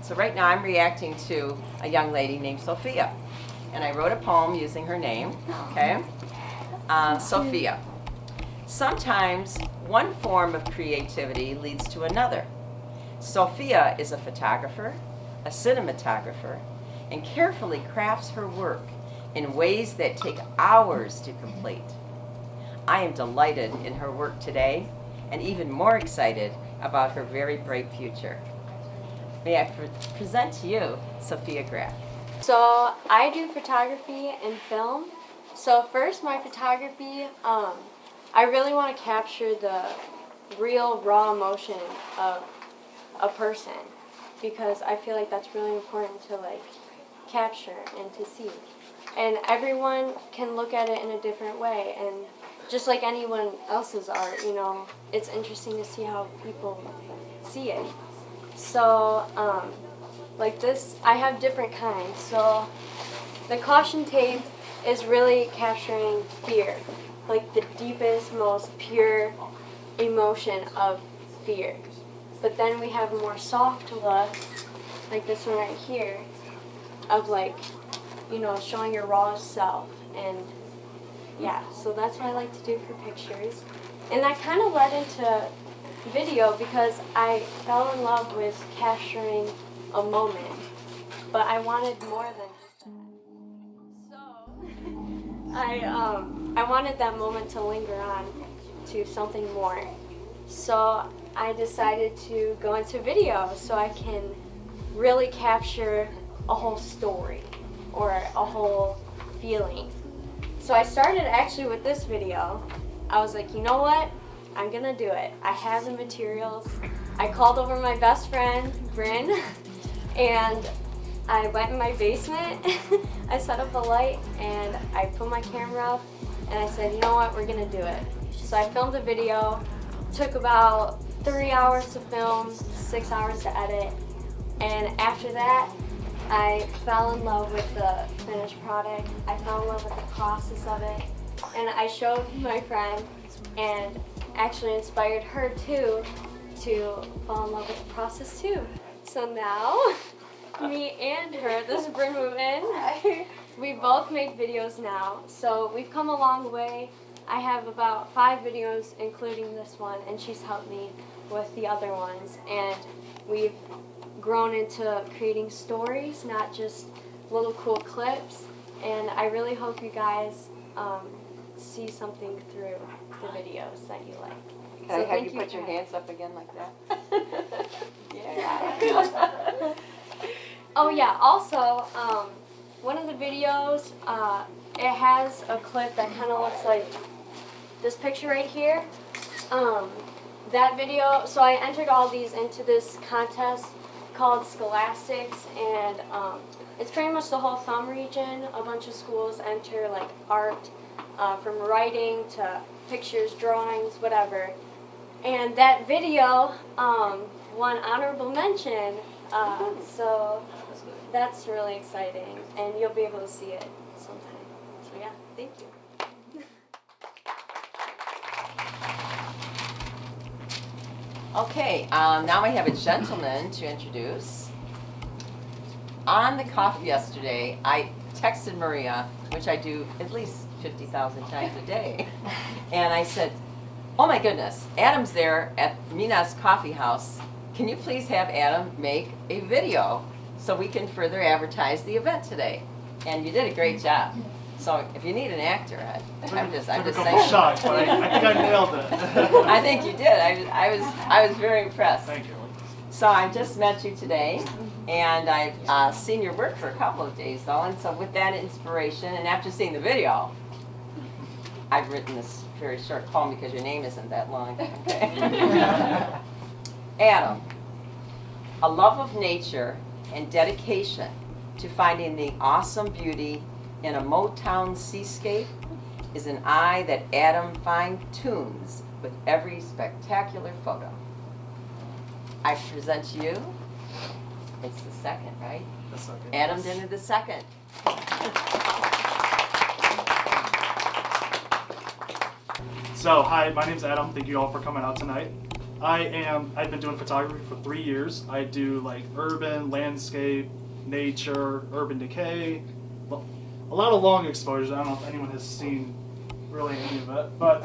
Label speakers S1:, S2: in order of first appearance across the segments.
S1: So right now I'm reacting to a young lady named Sophia. And I wrote a poem using her name, okay? Sophia. Sometimes one form of creativity leads to another. Sophia is a photographer, a cinematographer, and carefully crafts her work in ways that take hours to complete. I am delighted in her work today and even more excited about her very bright future. May I present to you Sophia Graf.
S2: So I do photography and film. So first, my photography, I really want to capture the real raw emotion of a person, because I feel like that's really important to capture and to see. And everyone can look at it in a different way, and just like anyone else's art, it's interesting to see how people see it. So, like this, I have different kinds. So, the caution tape is really capturing fear, like the deepest, most pure emotion of fear. But then we have a more soft look, like this one right here, of showing your rawest self. And yeah, so that's what I like to do for pictures. And that kind of led into video because I fell in love with capturing a moment, but I wanted more than just that. So I wanted that moment to linger on to something more. So I decided to go into video so I can really capture a whole story or a whole feeling. So I started actually with this video. I was like, you know what? I'm gonna do it. I have the materials. I called over my best friend, Bryn, and I went in my basement. I set up a light and I put my camera up and I said, you know what, we're gonna do it. So I filmed a video. Took about 3 hours to film, 6 hours to edit, and after that, I fell in love with the finished product. I fell in love with the process of it, and I showed my friend, and actually inspired her too to fall in love with the process too. So now, me and her, this is Bryn Movin, we both make videos now, so we've come a long way. I have about 5 videos, including this one, and she's helped me with the other ones. And we've grown into creating stories, not just little cool clips. And I really hope you guys see something through the videos that you like.
S1: Can I have you put your hands up again like that? Yeah.
S2: Oh yeah, also, one of the videos, it has a clip that kind of looks like this picture right here. That video, so I entered all these into this contest called Scholastics, and it's pretty much the whole thumb region. A bunch of schools enter art, from writing to pictures, drawings, whatever. And that video won honorable mention, so that's really exciting, and you'll be able to see it sometime. So yeah, thank you.
S1: Okay, now I have a gentleman to introduce. On the coffee yesterday, I texted Maria, which I do at least 50,000 times a day, and I said, oh my goodness, Adam's there at Mina's coffee house. Can you please have Adam make a video so we can further advertise the event today? And you did a great job. So if you need an actor, I'm just saying.
S3: Shots, but I think I nailed it.
S1: I think you did. I was very impressed.
S3: Thank you.
S1: So I just met you today, and I've seen your work for a couple of days though, and so with that inspiration, and after seeing the video, I've written this very short poem because your name isn't that long. Okay. Adam, a love of nature and dedication to finding the awesome beauty in a Motown seascape is an eye that Adam fine-tunes with every spectacular photo. I present to you, it's the second, right?
S3: The second.
S1: Adam Dinner the second.
S3: So, hi, my name's Adam. Thank you all for coming out tonight. I've been doing photography for 3 years. I do like urban, landscape, nature, urban decay, a lot of long exposures. I don't know if anyone has seen really any of it, but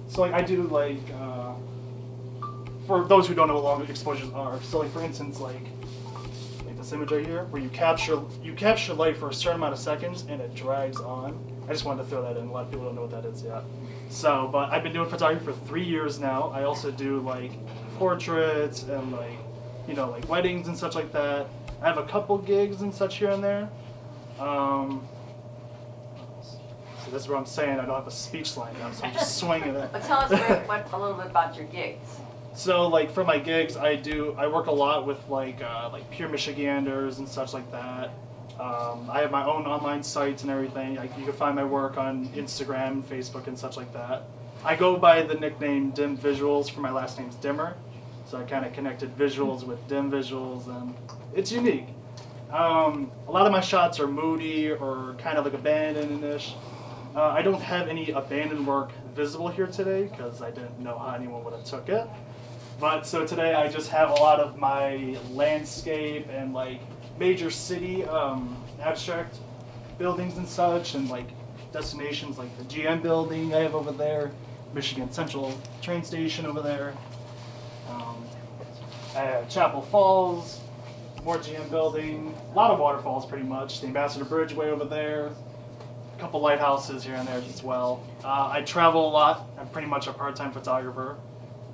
S3: so like I do like for those who don't know what long exposures are. So like for instance like this image right here where you capture light for a certain amount of seconds and it drags on. I just wanted to throw that in. A lot of people don't know what that is yet. So, but I've been doing photography for 3 years now. I also do like portraits and like, you know, like weddings and such like that. I have a couple gigs and such here and there. So this is what I'm saying. I don't have a speech line now, so I'm just swinging it.
S1: But tell us a little bit about your gigs.
S3: So like for my gigs, I work a lot with like pure Michiganders and such like that. I have my own online sites and everything. You can find my work on Instagram, Facebook, and such like that. I go by the nickname Dim Visuals for my last name's Dimmer. So I kind of connected visuals with dim visuals, and it's unique. A lot of my shots are moody or kind of like abandoned-ish. I don't have any abandoned work visible here today because I didn't know how anyone would have took it. But so today I just have a lot of my landscape and like major city abstract buildings and such, and like destinations like the GM building I have over there, Michigan Central train station over there, I have Chapel Falls, more GM building, a lot of waterfalls pretty much, the Ambassador Bridge way over there, a couple lighthouses here and there as well. I travel a lot. I'm pretty much a part-time photographer.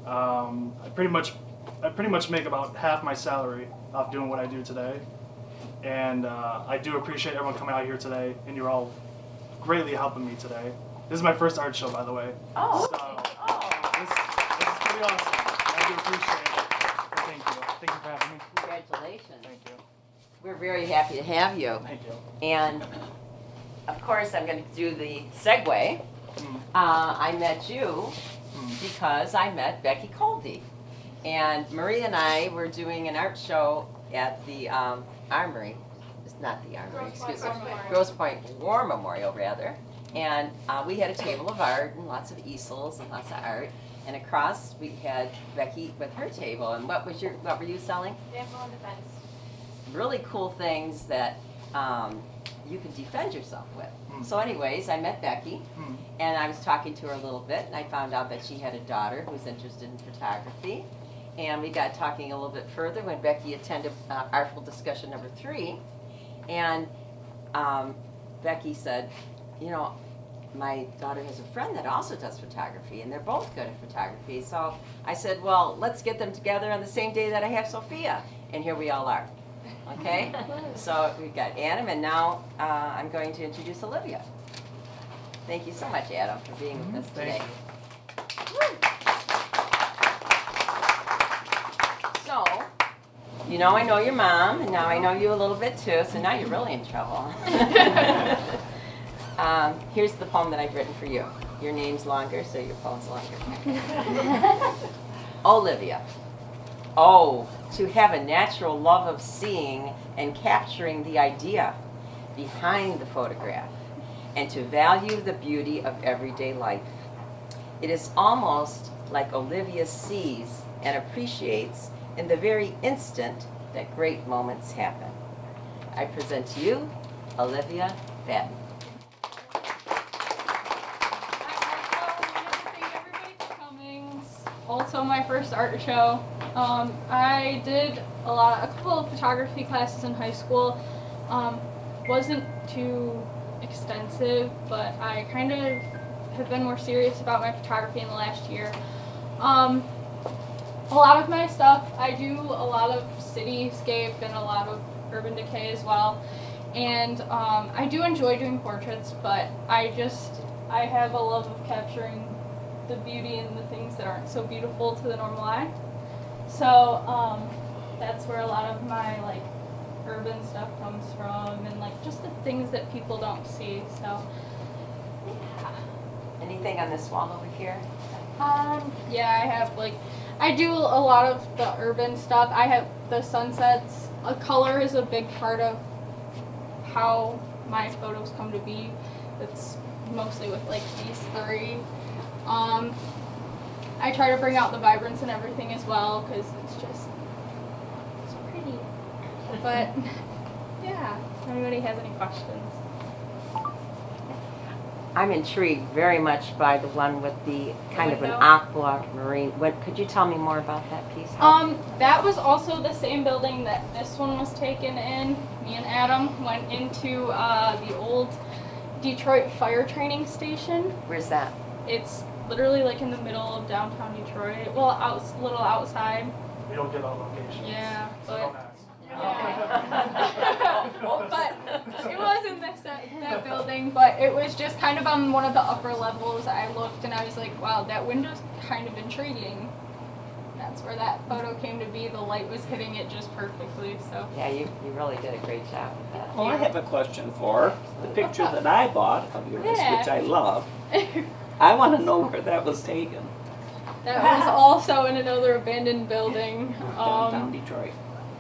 S3: I pretty much make about half my salary off doing what I do today. And I do appreciate everyone coming out here today, and you're all greatly helping me today. This is my first art show, by the way.
S1: Oh.
S3: So this is pretty awesome. I do appreciate it. Thank you. Thank you for having me.
S1: Congratulations.
S3: Thank you.
S1: We're very happy to have you.
S3: Thank you.
S1: And of course, I'm going to do the segue. I met you because I met Becky Colby. And Marie and I were doing an art show at the Armory. It's not the Armory, excuse me. Grosse Pointe War Memorial, rather. And we had a table of art and lots of easels and lots of art. And across we had Becky with her table. And what were you selling?
S2: Example and defense.
S1: Really cool things that you could defend yourself with. So anyways, I met Becky, and I was talking to her a little bit, and I found out that she had a daughter who was interested in photography. And we got talking a little bit further when Becky attended Artful Discussion number 3. And Becky said, you know, my daughter has a friend that also does photography, and they're both good at photography. So I said, well, let's get them together on the same day that I have Sophia. And here we all are. Okay? So we've got Adam, and now I'm going to introduce Olivia. Thank you so much, Adam, for being with us today. So, you know I know your mom, and now I know you a little bit too, so now you're really in trouble. Here's the poem that I've written for you. Your name's longer, so your poem's longer. Olivia. Oh, to have a natural love of seeing and capturing the idea behind the photograph, and to value the beauty of everyday life. It is almost like Olivia sees and appreciates in the very instant that great moments happen. I present to you, Olivia Fadden.
S4: Also my first art show. I did a couple of photography classes in high school. Wasn't too extensive, but I kind of have been more serious about my photography in the last year. A lot of my stuff, I do a lot of cityscape and a lot of urban decay as well. And I do enjoy doing portraits, but I have a love of capturing the beauty and the things that aren't so beautiful to the normal eye. So that's where a lot of my like urban stuff comes from, and like just the things that people don't see. So yeah.
S1: Anything on this wall over here?
S4: Yeah, I have I do a lot of the urban stuff. I have the sunsets. Color is a big part of how my photos come to be. It's mostly with like these three. I try to bring out the vibrance and everything as well because it's pretty. But yeah, if anybody has any questions.
S1: I'm intrigued very much by the one with the kind of an
S4: window?
S1: aquamarine. What could you tell me more about that piece?
S4: That was also the same building that this one was taken in. Me and Adam went into the old Detroit Fire Training Station.
S1: Where's that?
S4: It's literally like in the middle of downtown Detroit. Well, a little outside.
S3: We don't get all locations.
S4: Yeah,
S3: So
S4: but
S3: don't ask.
S4: but it wasn't that building, but it was just kind of on one of the upper levels. I looked and I was like, wow, that window's kind of intriguing. That's where that photo came to be. The light was hitting it just perfectly. So
S1: Yeah, you really did a great job with that.
S5: Well, I have a question for her. The picture that I bought of yours,
S4: Yeah.
S5: which I love, I want to know where that was taken.
S4: that was also in another abandoned building.
S5: Downtown Detroit,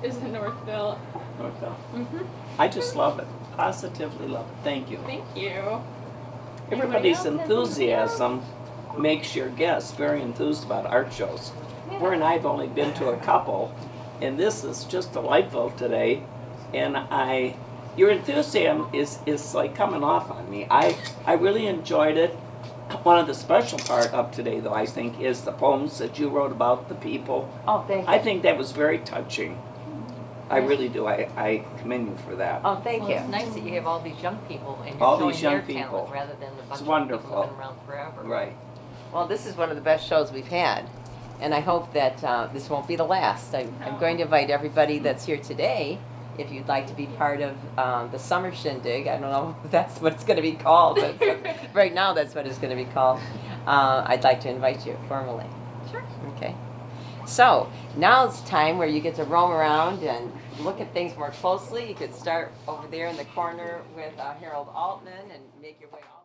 S4: Is in Northville.
S5: Northville.
S4: Mhm.
S5: I just love it. Positively love it. Thank you.
S4: Thank you.
S5: Everybody's
S4: else have
S5: enthusiasm makes your guests very enthused about art shows. Where and I've only been to a couple, and this is just delightful today. And your enthusiasm is like coming off on me. I really enjoyed it. One of the special part of today, though, I think, is the poems that you wrote about the people.
S1: Oh, thank you.
S5: I think that was very touching. I really do. I commend you for that.
S1: Oh, thank
S6: Well,
S1: you.
S6: it's nice that you have all these young people and
S5: All
S6: you're
S5: these
S6: showing
S5: young
S6: their
S5: people.
S6: talent rather than the bunch of
S5: wonderful.
S6: people who've been around forever.
S5: Right.
S1: Well, this is one of the best shows we've had, and I hope that this won't be the last. I'm going to invite everybody that's here today, if you'd like to be part of the summer shindig. I don't know if that's what it's going to be called, but right now that's what it's going to be called. I'd like to invite you formally.
S4: Sure.
S1: Okay. So now it's time where you get to roam around and look at things more closely. You could start over there in the corner with Harold Altman and make your way all